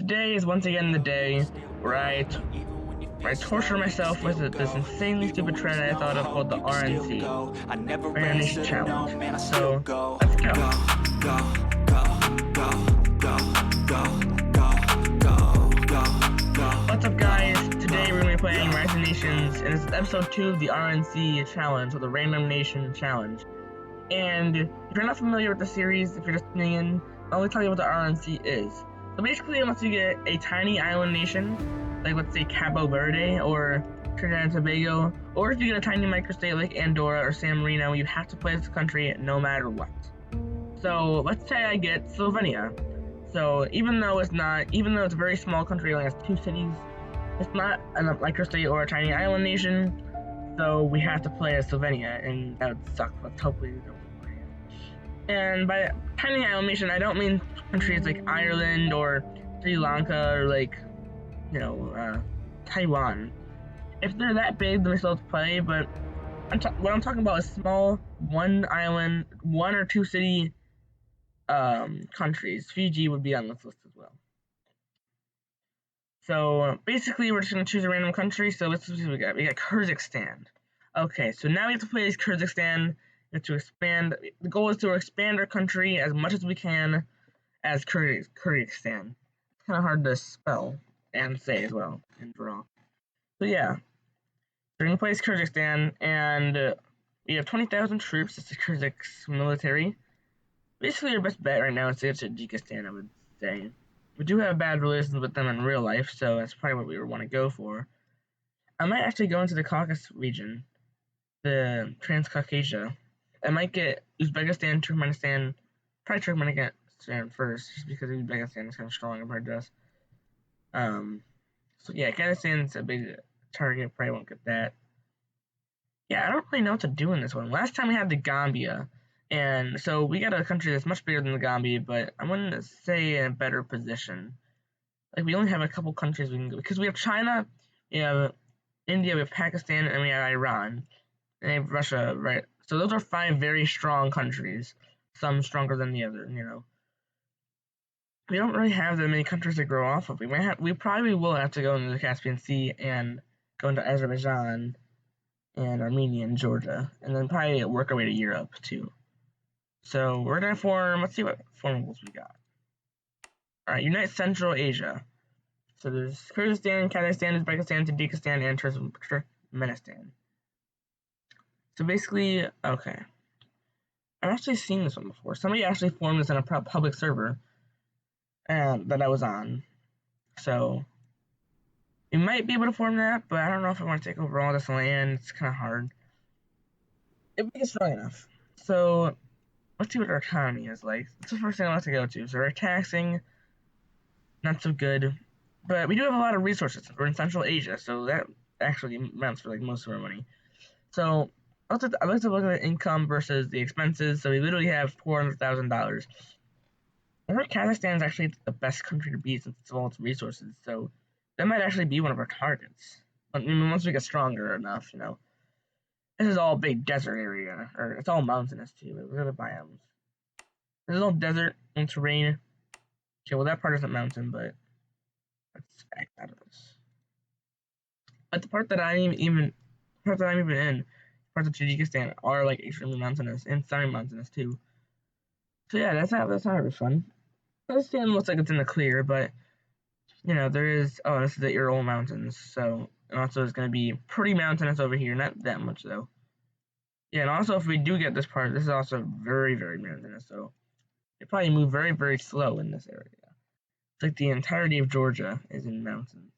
Today is once again the day where I torture myself with this insanely stupid trend I thought of called the RNC, Random Nation Challenge. So, let's go. What's up guys, today we're going to be playing Rising Nations, and this is episode 2 of the RNC Challenge, or the Random Nation Challenge. And if you're not familiar with the series, if you're just tuning in, I'll only tell you what the RNC is. So basically, once you get a tiny island nation, like let's say Cabo Verde or Trinidad and Tobago, or if you get a tiny microstate like Andorra or San Marino, you have to play this country no matter what. So let's say I get Slovenia. So even though it's a very small country, it only has 2 cities, it's not a microstate or a tiny island nation, so we have to play as Slovenia, and that would suck, but hopefully we don't play it. And by tiny island nation, I don't mean countries like Ireland or Sri Lanka or like, Taiwan. If they're that big, then we still have to play, but what I'm talking about is small, one island, 1 or 2 city countries. Fiji would be on this list as well. So basically, we're just going to choose a random country. So let's see what we got. We got Kyrgyzstan. Okay, so now we have to play as Kyrgyzstan. We have to expand. The goal is to expand our country as much as we can as Kyrgyzstan. It's kind of hard to spell and say as well and draw. So yeah, we're going to play as Kyrgyzstan, and we have 20,000 troops. It's the Kyrgyz military. Basically, our best bet right now is to get to Tajikistan, I would say. We do have bad relations with them in real life, so that's probably what we would want to go for. I might actually go into the Caucasus region, the Transcaucasia. I might get Uzbekistan, Turkmenistan, probably Turkmenistan first, just because Uzbekistan is kind of strong compared to us. So yeah, Kyrgyzstan's a big target, probably won't get that. Yeah, I don't really know what to do in this one. Last time we had the Gambia, and so we got a country that's much bigger than the Gambia, but I'm going to say in a better position. Like, we only have a couple countries we can go, because we have China, we have India, we have Pakistan, and we have Iran, and we have Russia, right? So those are 5 very strong countries, some stronger than the other, We don't really have that many countries to grow off of. We probably will have to go into the Caspian Sea and go into Azerbaijan and Armenia and Georgia, and then probably work our way to Europe too. So we're gonna form. Let's see what formables we got. All right, Unite Central Asia. So there's Kyrgyzstan, Kazakhstan, Uzbekistan, Tajikistan, and Turkmenistan. So basically, okay. I've actually seen this one before. Somebody actually formed this in a public server that I was on. So we might be able to form that, but I don't know if I want to take over all this land. It's kind of hard. If we get strong enough. So let's see what our economy is like. That's the first thing I want to go to. So we're taxing, not so good. But we do have a lot of resources. We're in Central Asia, so that actually amounts for like most of our money. So I'd like to look at the income versus the expenses. So we literally have $400,000. I heard Kazakhstan is actually the best country to be since it's all its resources. So that might actually be one of our targets. I mean, once we get stronger enough, This is all big desert area, or it's all mountainous too. Look at the biomes. This is all desert and terrain. Okay, well that part isn't mountain, but let's back out of this. But the part that I'm even in, parts of Tajikistan are like extremely mountainous and semi-mountainous too. So yeah, that's not really fun. Kazakhstan looks like it's in the clear, but there is. Oh, this is the Ural Mountains, so. And also, it's going to be pretty mountainous over here. Not that much, though. Yeah, and also, if we do get this part, this is also very, very mountainous. So, they probably move very, very slow in this area. It's like the entirety of Georgia is in mountains.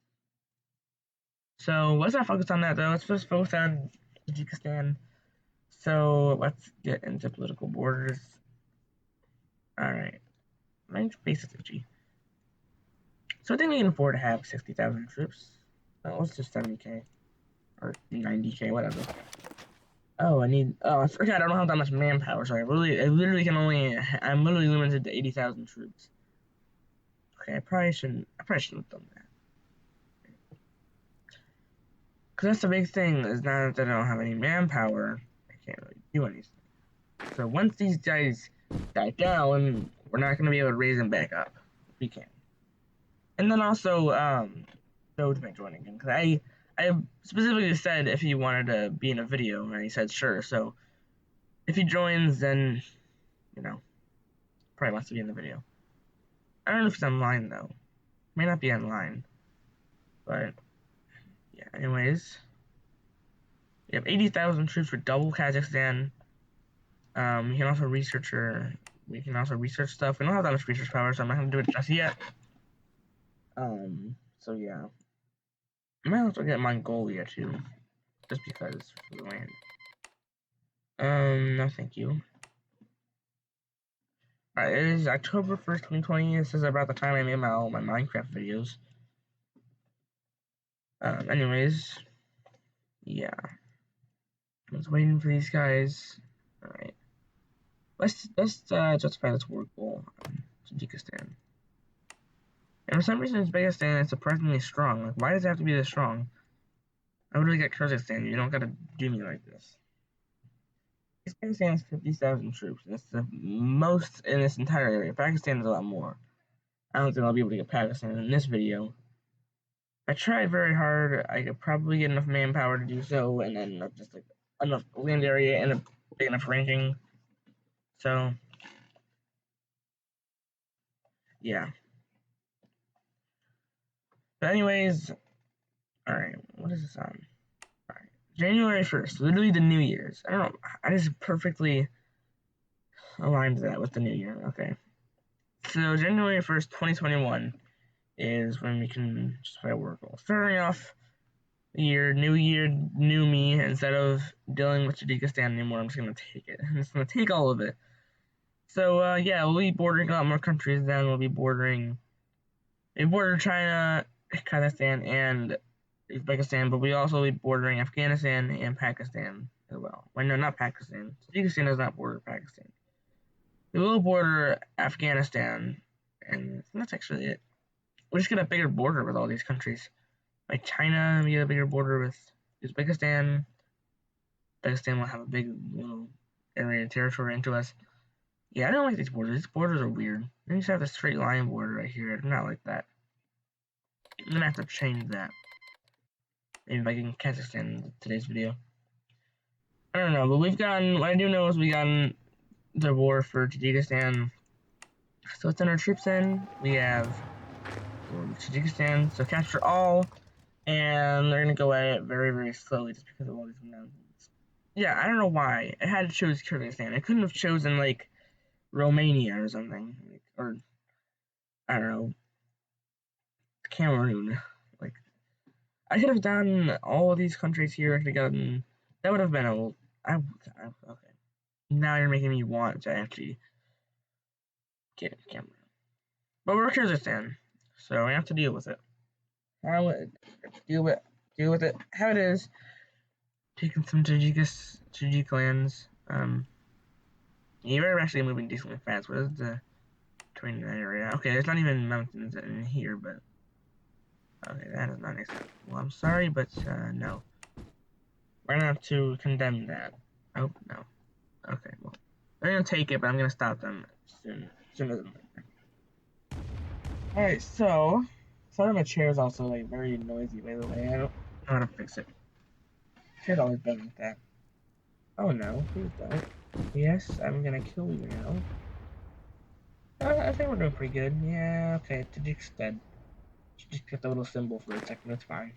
So, let's not focus on that, though. Let's just focus on Tajikistan. So, let's get into political borders. Alright. Range base is G. So, I think we can afford to have 60,000 troops. Oh, let's just 70k. Or 90k, whatever. Oh, I forgot, I don't have that much manpower, so I'm literally limited to 80,000 troops. Okay, I probably shouldn't have done that. Because that's the big thing, is now that I don't have any manpower, I can't really do anything. So once these guys die down, we're not going to be able to raise them back up. We can. And And then also, Doge might join again, because I specifically said if he wanted to be in a video, and he said sure. So if he joins, then, you know, probably wants to be in the video. I don't know if he's online, though. May not be online. But, yeah, anyways. We have 80,000 troops for double Kazakhstan. We can also research stuff. We don't have that much research power, so I'm not going to do it just yet. So yeah. I might also get Mongolia, too. Just because for the land. No thank you. Alright, it is October 1st, 2020. This is about the time I made all my Minecraft videos. Anyways. Yeah. I was waiting for these guys. Alright. Let's justify this war goal. Tajikistan. And for some reason, Uzbekistan is surprisingly strong. Like, why does it have to be this strong? I would really get Kyrgyzstan. You don't gotta do me like this. Uzbekistan has 50,000 troops, and it's the most in this entire area. Pakistan is a lot more. I don't think I'll be able to get Pakistan in this video. I tried very hard. I could probably get enough manpower to do so, and then just like enough land area and a big enough ranking. So, yeah. But anyways, alright, what is this on? Alright, January 1st, literally the New Year's. I don't know, I just perfectly aligned that with the New Year, okay. So, January 1st, 2021 is when we can just play a work goal. Starting off the year, new me. Instead of dealing with Tajikistan anymore, I'm just gonna take it. I'm just gonna take all of it. So, yeah, we'll be bordering a lot more countries then. We border China, Kazakhstan, and Uzbekistan, but we also be bordering Afghanistan and Pakistan as well. Well, no, not Pakistan. Tajikistan does not border Pakistan. We will border Afghanistan, and that's actually it. We'll just get a bigger border with all these countries. Like China, we get a bigger border with Uzbekistan. Uzbekistan will have a big little area of territory into us. Yeah, I don't like these borders. These borders are weird. They just have a straight line border right here. I do not like that. I'm gonna have to change that. Maybe by getting Kazakhstan in today's video. I don't know, but what I do know is we gotten the war for Tajikistan. So let's send our troops in. We have Tajikistan, so capture all, and they're gonna go at it very, very slowly just because of all these mountains. Yeah, I don't know why. It had to choose Kyrgyzstan. I couldn't have chosen, like, Romania or something. Like, or, I don't know, Cameroon. Like, I could have done all of these countries here. I could have gotten. That would have been a. Okay. Now you're making me want to actually get Cameroon. But we're Kyrgyzstan, so we have to deal with it. Deal with it. How it is. Taking some Tajik lands. You're actually moving decently fast. What is the terrain in that area? Okay, there's not even mountains in here, but okay, that is not acceptable. Well, I'm sorry, but no. We're gonna have to condemn that. Oh no. Okay, well, they're gonna take it, but I'm gonna stop them sooner than later. All right, so sorry, my chair is also like very noisy. By the way, I don't know how to fix it. Chair's always been like that. Oh no, please don't. Yes, I'm gonna kill you now. I think we're doing pretty good. Yeah, okay, Tajik's dead. Just get the little symbol for a second, that's fine.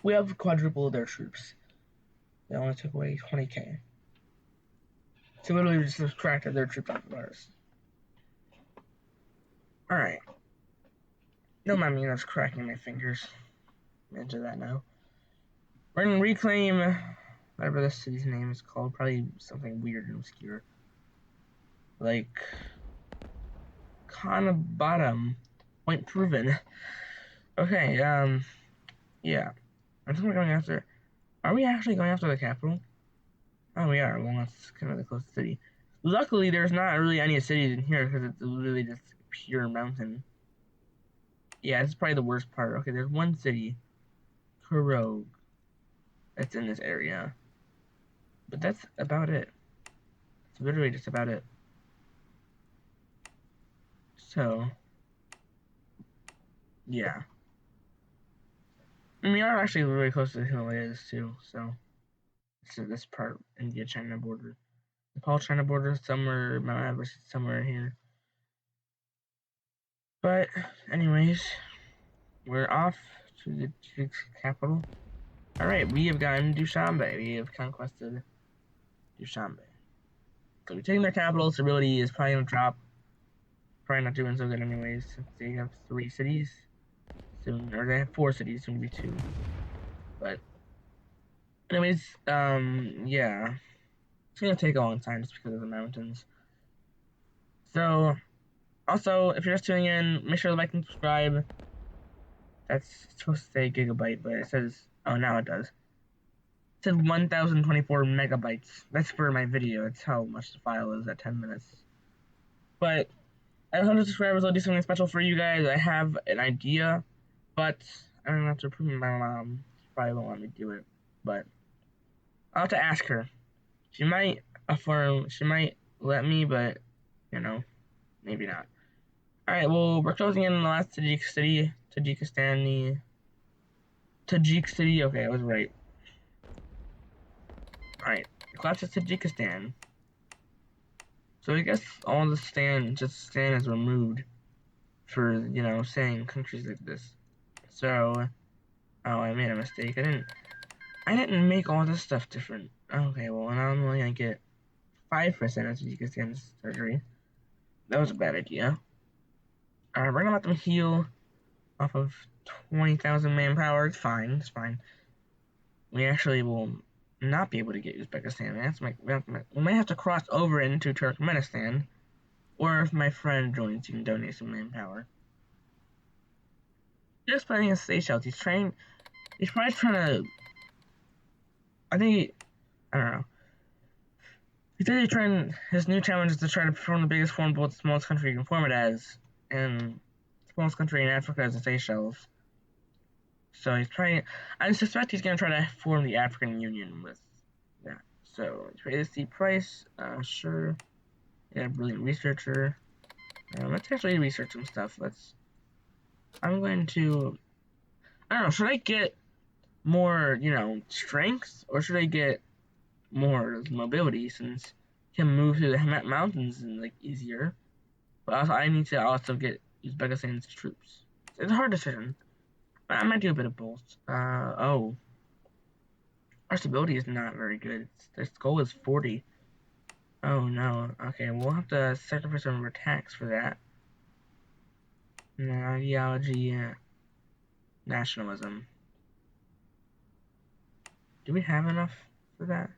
We have quadrupled their troops. They only took away 20k. So literally we just subtracted their troops off of ours. Alright. No mind me, I was cracking my fingers. Into that now. We're gonna reclaim whatever this city's name is called. Probably something weird and obscure. Like Bottom. Point proven. Okay, yeah. I think we're going after. Are we actually going after the capital? Oh, we are. Well, that's kind of the closest city. Luckily, there's not really any cities in here because it's literally just pure mountain. Yeah, this is probably the worst part. Okay, there's one city, Kurog, that's in this area. But that's about it. It's literally just about it. So, yeah. And we are actually really close to the Himalayas too, so this part, India-China border. Nepal-China border, somewhere, Mount Everest, somewhere here. But, anyways, we're off to the capital. Alright, we have gotten Dushanbe. We have conquested Dushanbe. So we're taking their capital. Stability is probably going to drop. Probably not doing so good anyways, since they have 3 cities soon, or they have 4 cities, soon to be 2. But, anyways, yeah. It's going to take a long time just because of the mountains. So, also, if you're just tuning in, make sure to like and subscribe. That's supposed to say gigabyte, but it says, oh, now it does. It says 1024 megabytes. That's for my video. That's how much the file is at 10 minutes. But at 100 subscribers, I'll do something special for you guys. I have an idea, but I don't have to prove my mom. She probably won't let me do it, but I'll have to ask her. She might affirm. She might let me, but you know, maybe not. All right. Well, we're closing in on the last Tajik city, Tajik city. Okay, I was right. All right. Collapse of Tajikistan. So I guess all the stand is removed for saying countries like this. So oh, I made a mistake. I didn't make all this stuff different. Okay, well now I'm only gonna get 5% of Tajikistan's surgery. That was a bad idea. We're gonna let them heal off of 20,000 manpower. It's fine. It's fine. We actually will not be able to get Uzbekistan. We might have to cross over into Turkmenistan, or if my friend joins, you can donate some manpower. Just playing a Seychelles. He's probably trying to. I don't know. He's really trying. His new challenge is to try to perform the biggest form, but the smallest country you can form it as, and the smallest country in Africa is the Seychelles. So he's trying. I suspect he's gonna try to form the African Union with that. So let's see price. Sure. Yeah, brilliant researcher. Let's actually research some stuff. I'm going to. I don't know. Should I get more, strength, or should I get more mobility since you can move through the mountains and easier? But also, I need to also get Uzbekistan's troops. It's a hard decision. But I might do a bit of both. Oh, our stability is not very good. This goal is 40. Oh no. Okay, we'll have to sacrifice some of our tax for that. Ideology, nationalism. Do we have enough for that?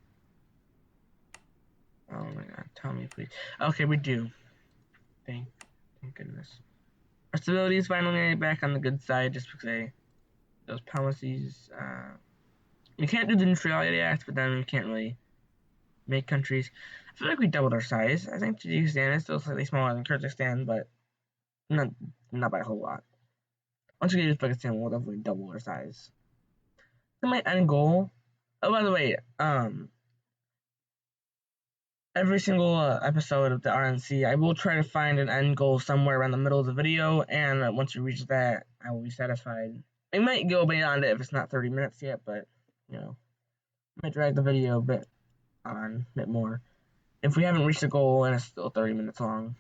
Oh my god, tell me please. Okay, we do. Thank goodness. Our stability is finally back on the good side just because those policies. We can't do the Neutrality Act, but then we can't really make countries. I feel like we doubled our size. I think Tajikistan is still slightly smaller than Kyrgyzstan, but not by a whole lot. Once we get Uzbekistan, we'll definitely double our size. That's my end goal. Oh, by the way, every single episode of the RNC, I will try to find an end goal somewhere around the middle of the video, and once we reach that, I will be satisfied. I might go beyond it if it's not 30 minutes yet, but, I might drag the video a bit more. If we haven't reached the goal and it's still 30 minutes long.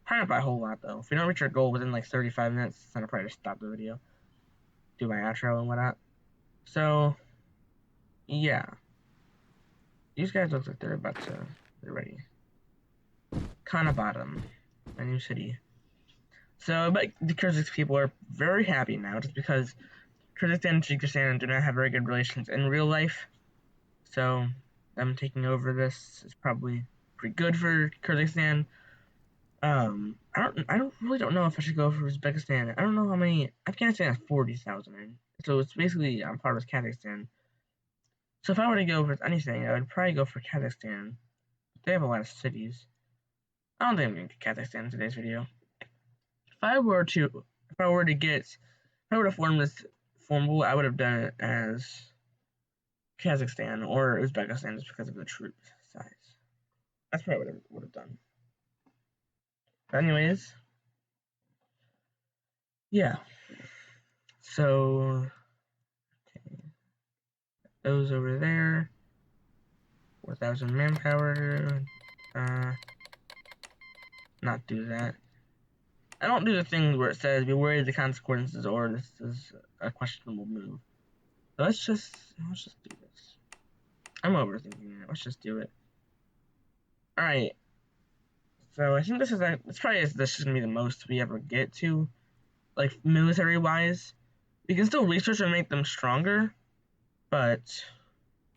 Probably not by a whole lot, though. If we don't reach our goal within 35 minutes, then I'll probably just stop the video. Do my outro and whatnot. So, yeah. These guys look like they're ready. Kanabottom, a new city. So, but the Kyrgyz people are very happy now, just because Kyrgyzstan and Tajikistan do not have very good relations in real life. So, them taking over this is probably pretty good for Kyrgyzstan. I really don't know if I should go for Uzbekistan. I don't know how many. Afghanistan has 40,000, so it's basically on par with Kazakhstan. So if I were to go for anything, I would probably go for Kazakhstan. They have a lot of cities. I don't think I'm going to get Kazakhstan in today's video. If I were to form this formable, I would have done it as Kazakhstan or Uzbekistan just because of the troop size. That's probably what I would have done. But anyways, yeah. So, okay, those over there, 4,000 manpower. Not do that. I don't do the thing where it says be wary of the consequences or this is a questionable move. So let's just do this. I'm overthinking it. Let's just do it. All right. So I think this is this is gonna be the most we ever get to, like military wise. We can still research and make them stronger, but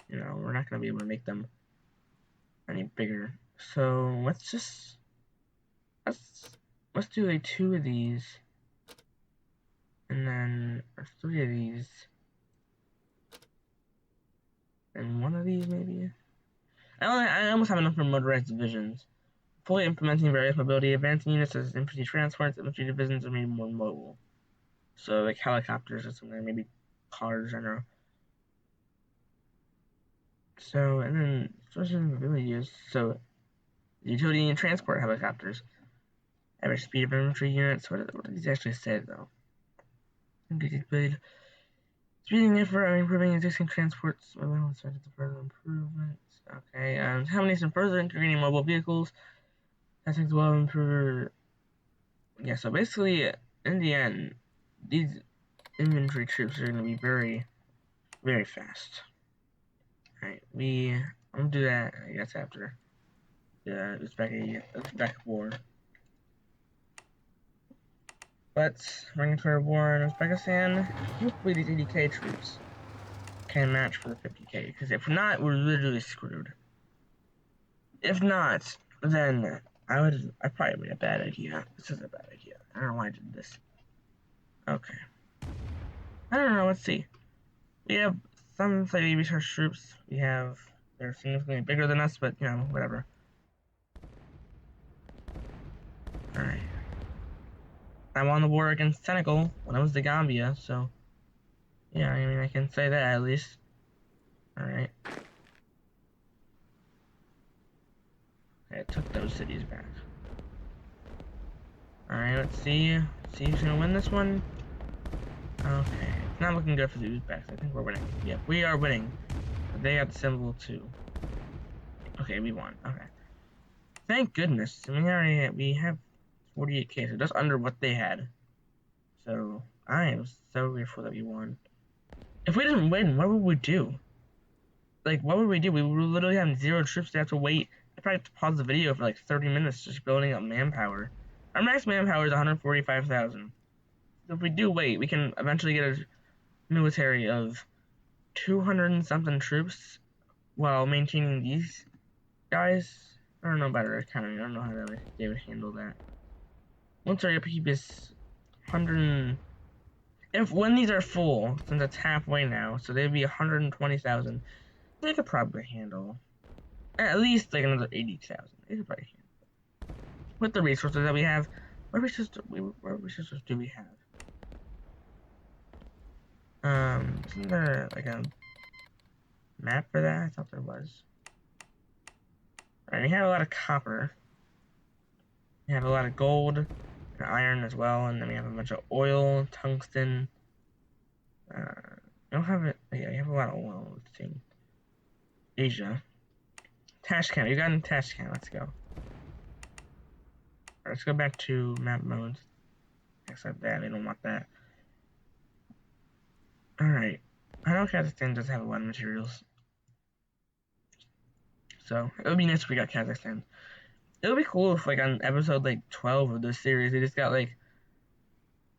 you know we're not gonna be able to make them any bigger. So let's do like 2 of these, and then or 3 of these, and 1 of these maybe. I almost have enough for motorized divisions. Fully implementing various mobility, advancing units as infantry transports, infantry divisions are made more mobile. So like helicopters or something, maybe cars, I don't know. So and then sources of mobility use so utility and transport helicopters. Average speed of infantry units. What do these actually say though? Speeding effort improving existing transports. Further improvements. Okay, how many some further integrating mobile vehicles? I think well improve. Yeah, so basically, in the end, these infantry troops are going to be very, very fast. Alright, I'm going to do that, I guess, after the Uzbek war. But, regulatory war in Uzbekistan, hopefully these 80k troops can match for the 50k, because if not, we're literally screwed. If not, then I probably made a bad idea. This is a bad idea. I don't know why I did this. Okay. I don't know, let's see. We have some slightly research troops. They're significantly bigger than us, but you know, whatever. Alright. I won the war against Senegal when I was the Gambia, so yeah, I mean I can say that at least. Alright. Okay, I took those cities back. Alright, let's see. See who's gonna win this one. Okay. It's not looking good for the Uzbeks. I think we're winning. Yep, we are winning. But they got the symbol too. Okay, we won. Okay. Thank goodness. I mean, we have 48k, so just under what they had. So I am so grateful that we won. If we didn't win, what would we do? Like, what would we do? We would literally have 0 troops to have to wait. I probably have to pause the video for like 30 minutes just building up manpower. Our max manpower is 145,000. So if we do wait, we can eventually get a military of 200 and something troops while maintaining these guys. I don't know about our economy. I don't know how they would handle that. Once our upkeep is 100. When these are full, since it's halfway now, so they'd be 120,000. They could probably handle at least like another 80,000. They could probably handle with the resources that we have. What resources do we have? Isn't there like a map for that? I thought there was. Alright, we have a lot of copper. We have a lot of gold and iron as well, and then we have a bunch of oil, tungsten. We don't have it. Yeah, we have a lot of oil. Let's see. Asia. Tashkent. We got in Tashkent. Let's go. Alright, let's go back to map mode. Except that, we don't want that. Alright. I know Kazakhstan does have a lot of materials. So, it would be nice if we got Kazakhstan. It would be cool if, like, on episode, like, 12 of this series, we just got, like,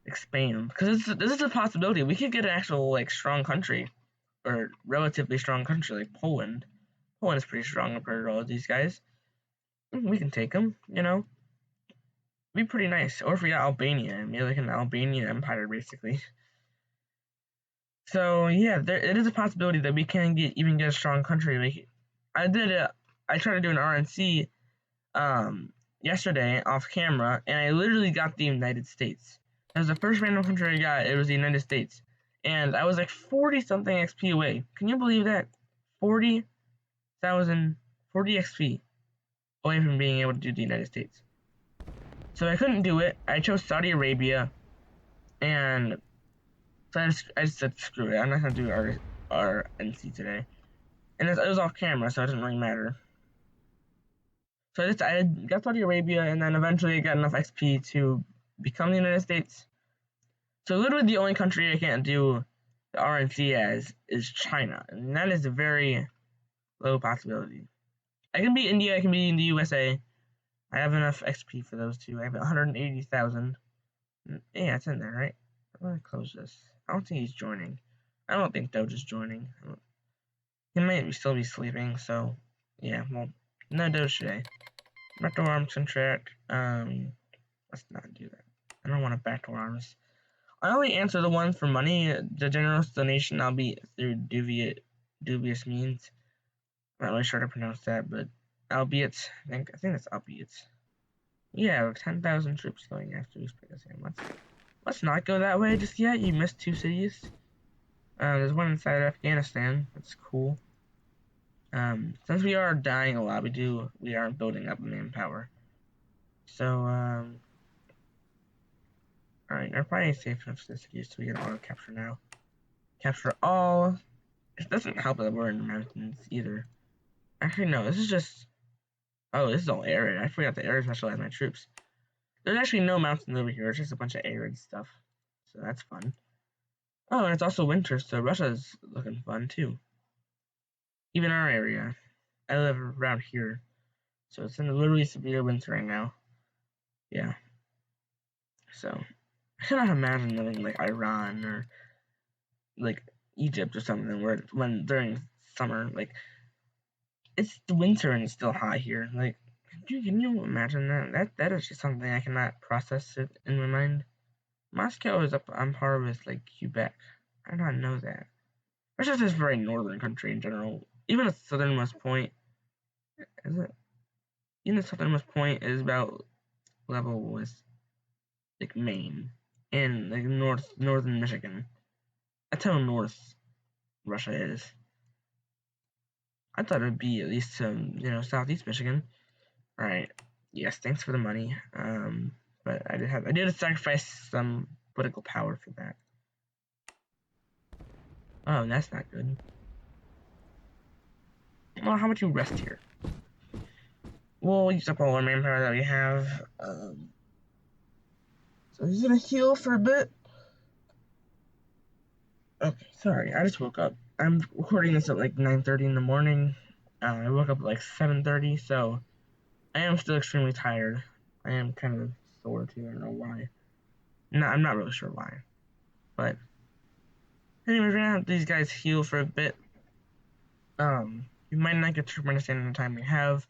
expand. Because this is a possibility. We could get an actual, like, strong country. Or relatively strong country, like Poland. Poland is pretty strong compared to all of these guys. We can take them, you know. Be pretty nice. Or if we got Albania, maybe like an Albanian empire, basically. So yeah, it is a possibility that we can even get a strong country. Like, I tried to do an RNC yesterday off camera, and I literally got the United States. That was the first random country I got. It was the United States, and I was like 40 something XP away. Can you believe that? 40 XP away from being able to do the United States. So I couldn't do it. I chose Saudi Arabia, and So I just said screw it. I'm not gonna do RNC today, and it was off camera, so it doesn't really matter. So I got Saudi Arabia, and then eventually I got enough XP to become the United States. So literally the only country I can't do the RNC as is China, and that is a very low possibility. I can beat India, I can beat the USA. I have enough XP for those two. I have 180,000. Yeah, it's in there, right? I'm gonna close this. I don't think he's joining. I don't think Doge is joining. He might still be sleeping, so yeah, well, no Doge today. Backdoor arms contract. Let's not do that. I don't want to backdoor arms. I only answer the ones for money. The generous donation I'll be through dubious means. I'm not really sure how to pronounce that, but albeit, I think that's albeit. Yeah, 10,000 troops going after Uzbekistan. Let's not go that way just yet. You missed 2 cities. There's one inside Afghanistan. That's cool. Since we are dying a lot, we are building up manpower. So, alright, they're probably safe enough for the cities, so we can auto capture now. Capture all. It doesn't help that we're in the mountains either. Actually, no, this is just. Oh, this is all arid. I forgot to arid specialize my troops. There's actually no mountains over here. It's just a bunch of arid stuff. So that's fun. Oh, and it's also winter, so Russia's looking fun too. Even our area. I live around here. So it's in literally severe winter right now. Yeah. So I cannot imagine living like Iran or like Egypt or something where when during summer, like it's the winter and it's still hot here. Like can you imagine that? That is just something I cannot process it in my mind. Moscow is up on par with like Quebec. I did not know that. Russia's just a very northern country in general. Even the southernmost point is it? Even the southernmost point is about level with like Maine and like northern Michigan. That's how north Russia is. I thought it would be at least southeast Michigan. All right. Yes, thanks for the money. But I did sacrifice some political power for that. Oh, that's not good. Well, how about you rest here? We'll use up all our manpower that we have. So he's gonna heal for a bit. Okay, sorry, I just woke up. I'm recording this at like 9:30 in the morning. I woke up at like 7:30, so I am still extremely tired. I am kind of sore too. I don't know why. No, I'm not really sure why. But anyways, we're gonna have these guys heal for a bit. We might not get to Turkmenistan in the time we have,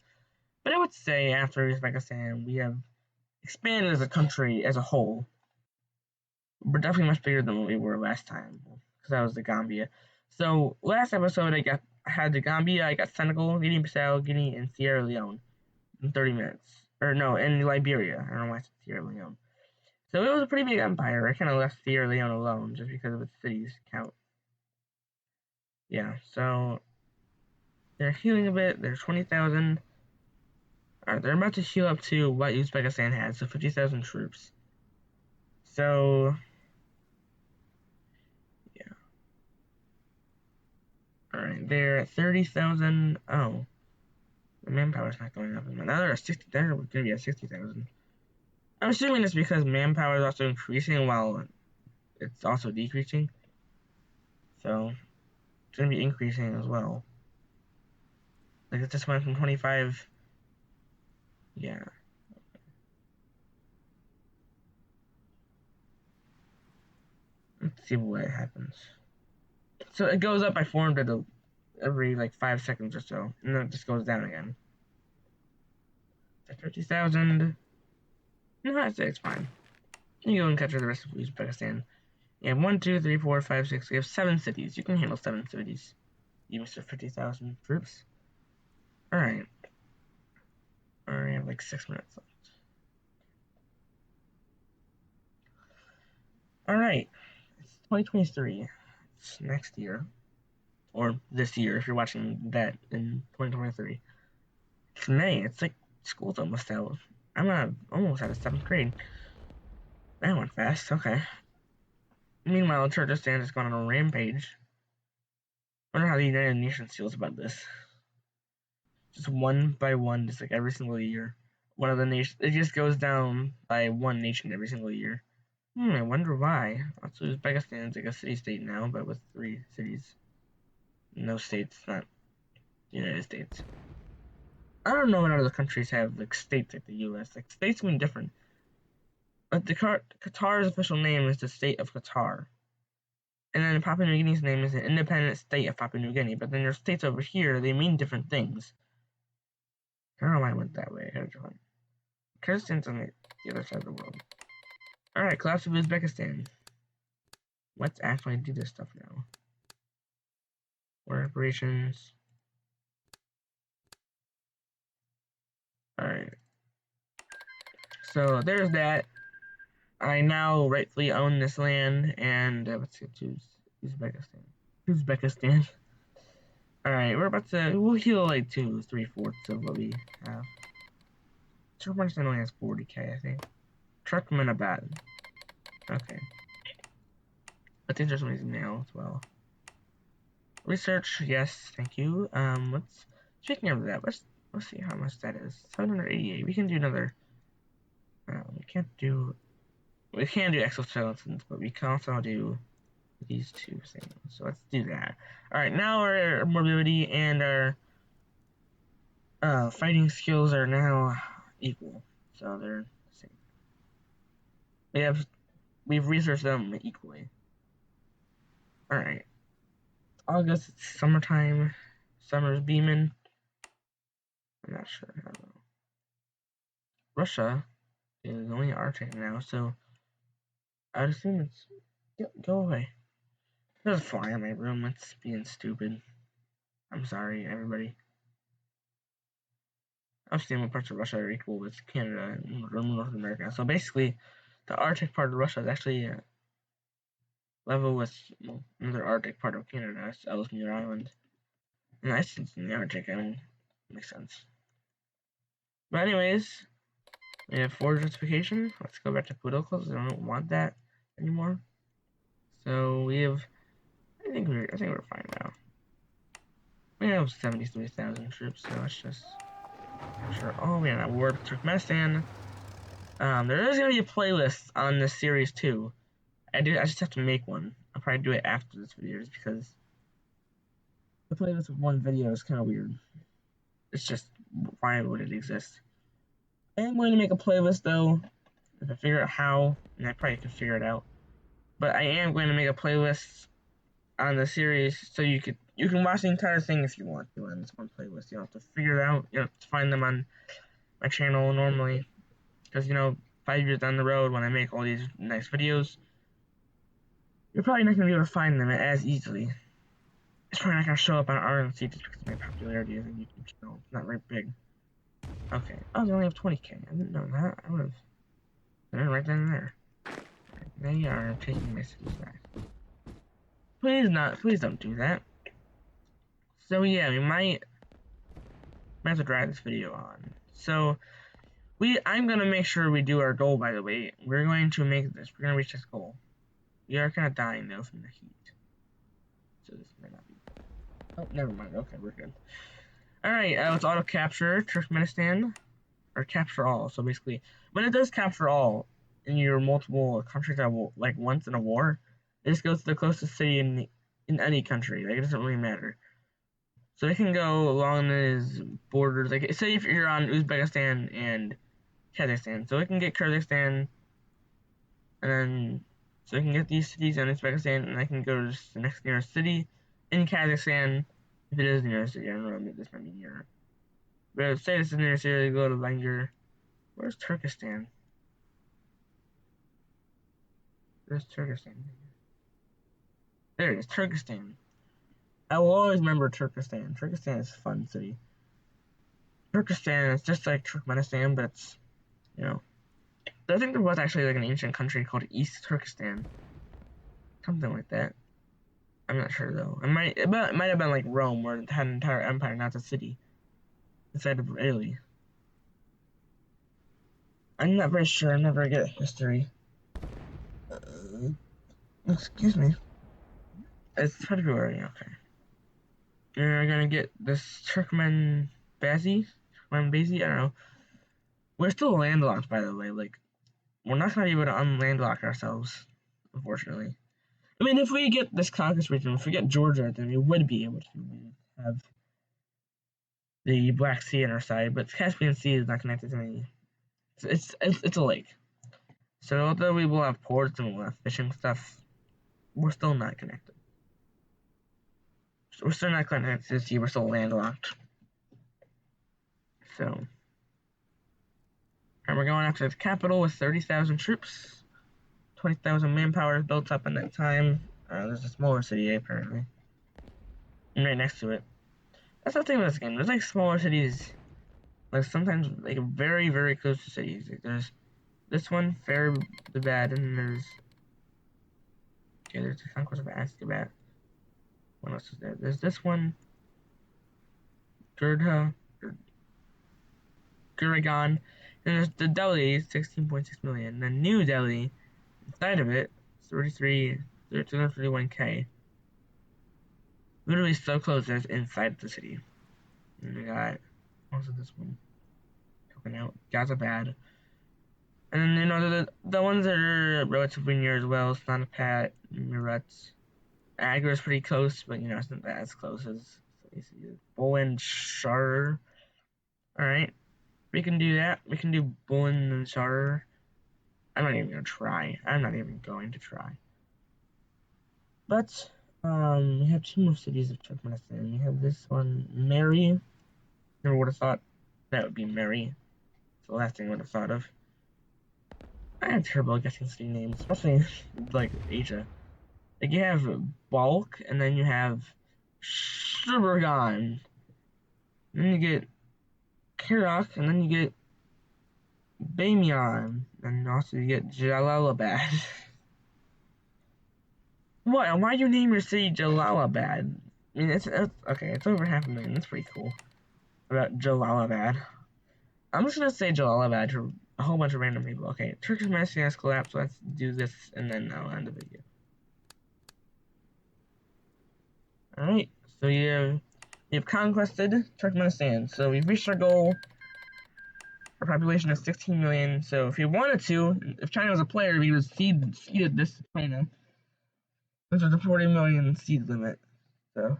but I would say after Uzbekistan, we have expanded as a country as a whole. We're definitely much bigger than what we were last time, because that was the Gambia. So last episode, I had the Gambia, I got Senegal, Guinea-Bissau, Guinea, and Sierra Leone in 30 minutes. Or no, in Liberia. I don't know why I said Sierra Leone. So it was a pretty big empire. I kind of left Sierra Leone alone just because of its cities count. Yeah, so they're healing a bit. They're 20,000. Alright, they're about to heal up to what Uzbekistan had, so 50,000 troops. So, yeah. Alright, they're at 30,000. Oh. The manpower's not going up. Now they're at 60. They're going to be at 60,000. I'm assuming it's because manpower is also increasing while it's also decreasing. So, it's going to be increasing as well. Like, it just went from 25. Yeah. Let's see what happens. So, it goes up by 400 every, like, 5 seconds or so. And then it just goes down again. 50,000. No, I'd say it's fine. You go and capture the rest of Uzbekistan. You have 1, 2, 3, 4, 5, 6. You have 7 cities. You can handle 7 cities. You missed 50,000 troops. Alright. Alright, I have like 6 minutes left. Alright. It's 2023. It's next year. Or this year if you're watching that in 2023. It's May. It's like school's almost out. I'm almost out of 7th grade. That went fast. Okay. Meanwhile, Kyrgyzstan has gone on a rampage. I wonder how the United Nations feels about this. Just one by one, just like every single year. One of the nations, it just goes down by one nation every single year. I wonder why. Also, Uzbekistan is like a city-state now, but with 3 cities. No states, not the United States. I don't know what other countries have like states like the U.S. Like states mean different. But Qatar's official name is the state of Qatar. And then Papua New Guinea's name is an independent state of Papua New Guinea. But then there's states over here, they mean different things. I don't know why I went that way. I gotta join. Kyrgyzstan's on the other side of the world. Alright, collapse of Uzbekistan. Let's actually do this stuff now. War operations. Alright. So there's that. I now rightfully own this land, and let's get to Uzbekistan. Uzbekistan. Alright, we're about to, we'll heal like 3/4 of what we have. Turkmenistan only has 40k, I think. Turkmenistan. Okay. I think there's somebody's mail as well. Research, yes, thank you. Speaking of that, let's see how much that is. 788. We can do another. We can do exoskeletons, but we can also do these 2 things. So let's do that. Alright, now our mobility and our fighting skills are now equal. So they're the same. We've researched them equally. Alright. August, it's summertime. Summer's beaming. I'm not sure. I don't know. Russia is only Arctic now, so I'd assume it's. Go away. There's a fly in my room. It's being stupid. I'm sorry, everybody. I understand what parts of Russia are equal with Canada and North America. So basically, the Arctic part of Russia is actually level with another Arctic part of Canada. It's Ellesmere Island. And Iceland's in the Arctic. I mean, makes sense. But anyways, we have forge justification. Let's go back to political because I don't want that anymore. So we have. I think we're fine now. We have 73,000 troops, so let's just. Sure. Oh man, at war with Turkmenistan. There is gonna be a playlist on this series too. I just have to make one. I'll probably do it after this video, just because the playlist of one video is kind of weird. It's just why would it exist? I am going to make a playlist though, if I figure out how, and I probably can figure it out. But I am going to make a playlist on the series, so you can watch the entire thing if you want to on this one playlist. You don't have to figure it out. You don't have to find them on my channel normally, because 5 years down the road when I make all these nice videos, you're probably not going to be able to find them as easily. It's probably not going to show up on RNC just because my popularity is a YouTube channel. It's not very big. Okay. Oh, they only have 20k. I didn't know that. I would have done it right then and there. Right, they are taking my cities back. Please don't do that. So yeah, we might have to drag this video on. So I'm gonna make sure we do our goal, by the way. We're going to make this. We're gonna reach this goal. We are kind of dying though from the heat. So this might not be. Oh, never mind. Okay, we're good. Alright, let's auto capture Turkmenistan. Or capture all. So basically, when it does capture all in your multiple countries that will, like, once in a war, it just goes to the closest city in any country. Like, it doesn't really matter. So it can go along these borders. Like, say if you're on Uzbekistan and Kazakhstan. So it can get Kyrgyzstan, and then, so it can get these cities in Uzbekistan, and I can go to the next nearest city in Kazakhstan, if it is the nearest city. I don't know, this might be nearer. But say this is the nearest city, go to Langer. Where's Turkestan? Where's Turkestan? There it is, Turkestan. I will always remember Turkestan. Turkestan is a fun city. Turkestan is just like Turkmenistan, but it's, I think there was actually like an ancient country called East Turkestan. Something like that. I'm not sure though. It might have been like Rome, where it had an entire empire, not a city, inside of Italy. I'm not very sure. I'm not very good at history. Excuse me. It's February, okay. You're gonna get this Turkmenistan, I don't know. We're still landlocked, by the way. Like, we're not gonna be able to unlandlock ourselves, unfortunately. I mean, if we get this Caucasus region, if we get Georgia, then we would be able to have the Black Sea on our side, but the Caspian Sea is not connected to any. It's a lake. So although we will have ports and we'll have fishing stuff, we're still not connected. We're still not connected to the sea, we're still landlocked. So, and we're going after the capital with 30,000 troops. 20,000 manpower is built up in that time. There's a smaller city, apparently. And right next to it. That's the thing with this game. There's like smaller cities, like sometimes like very, very close to cities. Like there's this one, Fair the Bad, and there's the Conquest of Ashgabat. What else is there? There's this one, Gurdha, Guragan, and there's the Delhi, 16.6 million. The New Delhi, inside of it, 231k. Literally so close that it's inside the city. And we got, also this one, coming out, Gazabad. And then, you know, the ones that are relatively near as well, Snanapat, Murat. Agra is pretty close, but, you know, it's not as close as Bulin Shar. Alright, we can do that. We can do Bulin and Shar. I'm not even going to try. I'm not even going to try. But, we have two more cities of Turkmenistan. We have this one, Mary. Never would have thought that would be Mary. It's the last thing I would have thought of. I have terrible guessing city names, especially like Asia. Like you have Balk, and then you have Shurburgan. Then you get Karak, and then you get Bamiyan, and also you get Jalalabad. What? Why do you name your city Jalalabad? I mean, it's okay. It's over 500,000. That's pretty cool. About Jalalabad. I'm just gonna say Jalalabad to a whole bunch of random people. Okay, Turkmenistan has collapsed. So let's do this, and then I'll end the video. All right. So you've conquested Turkmenistan. So we've reached our goal. Our population is 16 million. So if you wanted to, if China was a player, we would have seeded this to China. This is the 40 million seed limit. So.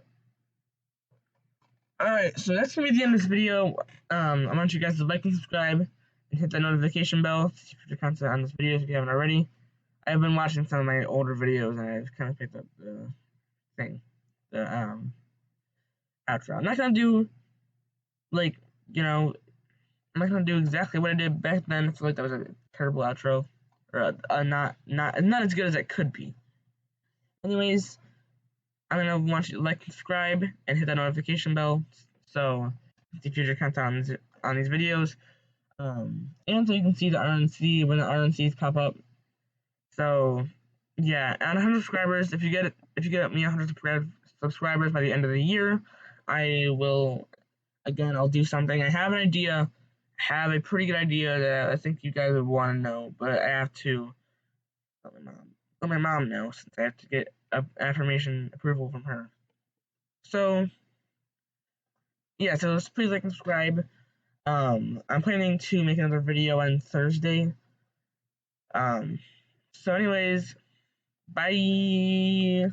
Alright, so that's gonna be the end of this video. I want you guys to like and subscribe and hit that notification bell to see future content on this video if you haven't already. I've been watching some of my older videos and I've kind of picked up the thing, the outro. I'm not gonna do like, you know, I'm not gonna do exactly what I did back then. I feel like that was a terrible outro, or not as good as it could be. Anyways, I'm gonna want you to like and subscribe and hit that notification bell so see future content on these videos. And so you can see the RNC when the RNCs pop up. So yeah, at 100 subscribers, if you get me 100 subscribers by the end of the year, I will I'll do something. I have an idea, have a pretty good idea that I think you guys would want to know, but I have to let my mom know since I have to get affirmation approval from her. So yeah, so please like and subscribe. I'm planning to make another video on Thursday. So anyways, bye.